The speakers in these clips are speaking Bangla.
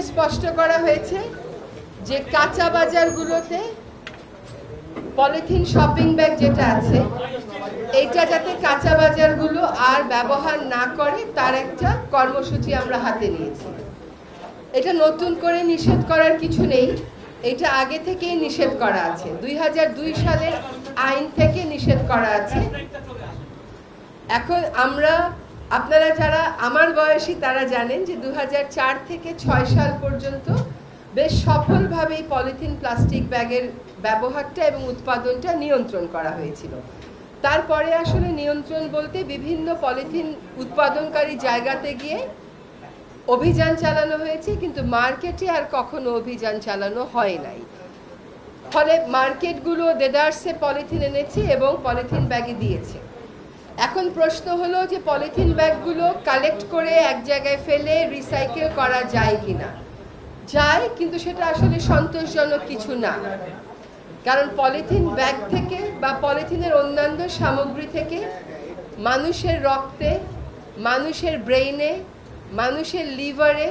স্পষ্ট করা হয়েছে যে কাঁচা বাজারগুলোতে পলিথিন শপিং ব্যাগ যেটা আছে এইটা যাতে কাঁচা বাজারগুলো আর ব্যবহার না করে তার একটা কর্মসূচি আমরা হাতে নিয়েছি। এটা নতুন করে নিষেধ করার কিছু নেই, এটা আগে থেকেই নিষেধ করা আছে, 2002 সালের আইন থেকে নিষেধ করা আছে। এখন আপনারা যারা আমার বয়সী তারা জানেন যে 2004 থেকে 6 সাল পর্যন্ত বেশ সফলভাবেই পলিথিন প্লাস্টিক ব্যাগের ব্যবহারটা এবং উৎপাদনটা নিয়ন্ত্রণ করা হয়েছিল। তারপরে আসলে নিয়ন্ত্রণ বলতে বিভিন্ন পলিথিন উৎপাদনকারী জায়গাতে গিয়ে অভিযান চালানো হয়েছে, কিন্তু মার্কেটে আর কখনো অভিযান চালানো হয় নাই। ফলে মার্কেটগুলো দেদারসে পলিথিন এনেছে এবং পলিথিন ব্যাগে দিয়েছে। এখন প্রশ্ন হলো যে পলিথিন ব্যাগগুলো কালেক্ট করে এক জায়গায় ফেলে রিসাইকেল করা যায় কিনা। যায়, কিন্তু সেটা আসলে সন্তোষজনক কিছু না। কারণ পলিথিন ব্যাগ থেকে বা পলিথিনের অন্যান্য সামগ্রী থেকে মানুষের রক্তে, মানুষের ব্রেইনে, মানুষের লিভারে,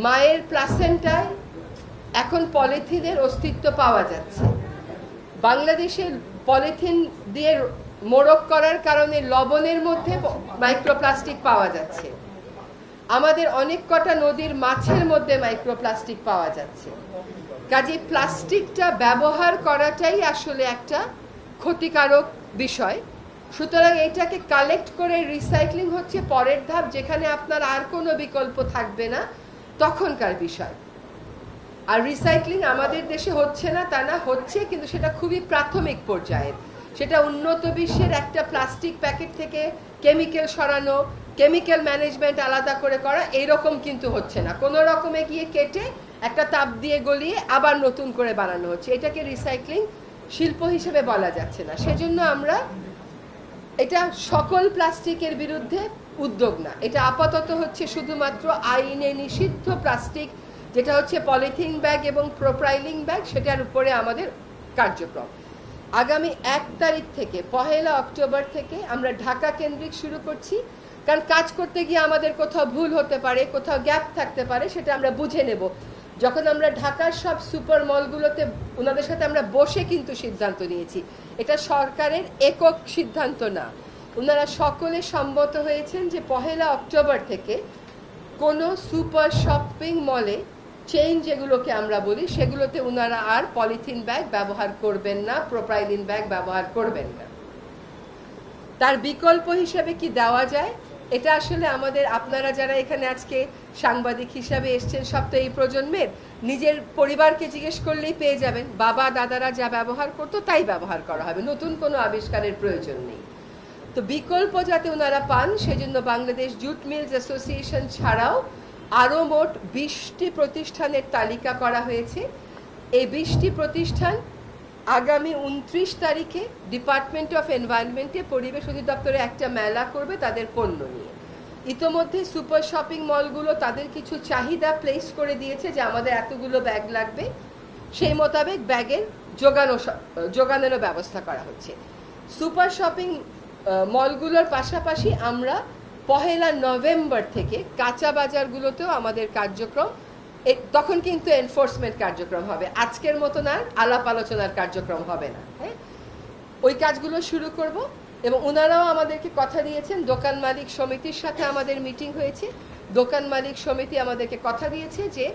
মায়ের প্লাসেন্টায় এখন পলিথিনের অস্তিত্ব পাওয়া যাচ্ছে। বাংলাদেশে পলিথিন দিয়ে মোড়ক করার কারণে লবণের মধ্যে মাইক্রোপ্লাস্টিক পাওয়া যাচ্ছে। আমাদের অনেক কটা নদীর মাছের মধ্যে মাইক্রোপ্লাস্টিক পাওয়া যাচ্ছে। কাজে প্লাস্টিকটা ব্যবহার করাটাই আসলে একটা ক্ষতিকারক বিষয়। সুতরাং এটাকে কালেক্ট করে রিসাইক্লিং হচ্ছে পরের ধাপ, যেখানে আপনার আর কোনো বিকল্প থাকবে না তখনকার বিষয়। আর রিসাইক্লিং আমাদের দেশে হচ্ছে না তা না, হচ্ছে, কিন্তু সেটা খুবই প্রাথমিক পর্যায়ের। সেটা উন্নত বিশ্বের একটা প্লাস্টিক প্যাকেট থেকে কেমিক্যাল সরানো, কেমিক্যাল ম্যানেজমেন্ট আলাদা করে করা, এইরকম কিন্তু হচ্ছে না। কোনো রকমে গিয়ে কেটে একটা তাপ দিয়ে গলিয়ে আবার নতুন করে বানানো হচ্ছে। এটাকে রিসাইক্লিং শিল্প হিসেবে বলা যাচ্ছে না। সেজন্য আমরা এটা সকল প্লাস্টিকের বিরুদ্ধে উদ্যোগ না, এটা আপাতত হচ্ছে শুধুমাত্র আইনে নিষিদ্ধ প্লাস্টিক, যেটা হচ্ছে পলিথিন ব্যাগ এবং প্রোপাইলিং ব্যাগ, সেটার উপরে আমাদের কার্যক্রম। আগামী 1 তারিখ থেকে 1 অক্টোবর থেকে আমরা ঢাকা কেন্দ্রিক শুরু করছি। কারণ কাজ করতে গিয়ে আমাদের কোথাও ভুল হতে পারে, কোথাও গ্যাপ থাকতে পারে, সেটা আমরা বুঝে নেব। যখন আমরা ঢাকার সব সুপার মলগুলোতে ওনাদের সাথে আমরা বসে কিন্তু সিদ্ধান্ত নিয়েছি, এটা সরকারের একক সিদ্ধান্ত না। ওনারা সকলে সম্মত হয়েছেন যে 1 অক্টোবর থেকে কোনো সুপার শপিং মলে, চেইন যেগুলোকে আমরা বলি, সেগুলোতে ওনারা আর পলিথিন ব্যাগ ব্যবহার করবেন না, প্রোপাইলিন ব্যাগ ব্যবহার করবেন না। তার বিকল্প হিসেবে কি দেওয়া যায়, এটা আসলে আমাদের, আপনারা যারা এখানে আজকে সাংবাদিক হিসাবে এসছেন, সব তো এই প্রজন্মের, নিজের পরিবারকে জিজ্ঞেস করলেই পেয়ে যাবেন। বাবা দাদারা যা ব্যবহার করতো তাই ব্যবহার করা হবে, নতুন কোনো আবিষ্কারের প্রয়োজন নেই। তো বিকল্প যাতে ওনারা পান, সেজন্য বাংলাদেশ জুট মিলস অ্যাসোসিয়েশন ছাড়াও আরও মোট 20টি প্রতিষ্ঠানের তালিকা করা হয়েছে। এই 20টি প্রতিষ্ঠান আগামী 29 তারিখে ডিপার্টমেন্ট অফ এনভায়রনমেন্টে, পরিবেশ অধিদপ্তরে একটা মেলা করবে তাদের পণ্য নিয়ে। ইতোমধ্যে সুপার শপিং মলগুলো তাদের কিছু চাহিদা প্লেস করে দিয়েছে যে আমাদের এতগুলো ব্যাগ লাগবে, সেই মোতাবেক ব্যাগের যোগানোরও ব্যবস্থা করা হচ্ছে। সুপার শপিং মলগুলোর পাশাপাশি আমরা 1 নভেম্বর থেকে কাঁচা বাজারগুলোতেও আমাদের কার্যক্রম, তখন কিন্তু এনফোর্সমেন্ট কার্যক্রম হবে, আজকের মতন আর আলাপ আলোচনার কার্যক্রম হবে না। হ্যাঁ, ওই কাজগুলো শুরু করব। এবং ওনারাও আমাদেরকে কথা দিয়েছেন, দোকান মালিক সমিতির সাথে আমাদের মিটিং হয়েছে, দোকান মালিক সমিতি আমাদেরকে কথা দিয়েছে যে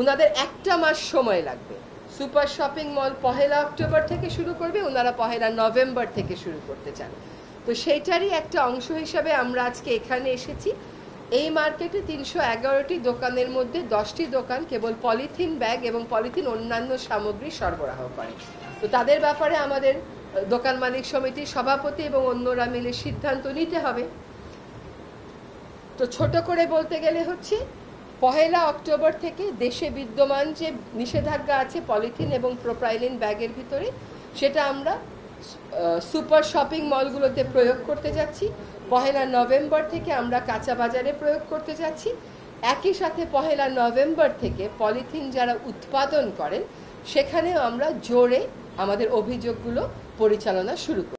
ওনাদের 1 মাস সময় লাগবে। সুপার শপিং মল 1 অক্টোবর থেকে শুরু করবে, ওনারা 1 নভেম্বর থেকে শুরু করতে চান। তো সেইটারই একটা অংশ হিসাবে আমরা আজকে এখানে এসেছি। এই মার্কেটে 311টি দোকানের মধ্যে 10টি দোকান কেবল পলিথিন ব্যাগ এবং পলিথিন অন্যান্য সামগ্রী সরবরাহ করে। তো তাদের ব্যাপারে আমাদের দোকান মালিক সমিতির সভাপতি এবং অন্যরা মিলে সিদ্ধান্ত নিতে হবে। তো ছোট করে বলতে গেলে হচ্ছে 1 অক্টোবর থেকে দেশে বিদ্যমান যে নিষেধাজ্ঞা আছে পলিথিন এবং প্রোপাইলিন ব্যাগের ভিতরে, সেটা আমরা সুপার শপিং মলগুলোতে প্রয়োগ করতে যাচ্ছি। 1 নভেম্বর থেকে আমরা কাঁচা বাজারে প্রয়োগ করতে যাচ্ছি। একই সাথে 1 নভেম্বর থেকে পলিথিন যারা উৎপাদন করেন সেখানেও আমরা জোরে আমাদের অভিযোগগুলো পরিচালনা শুরু করি।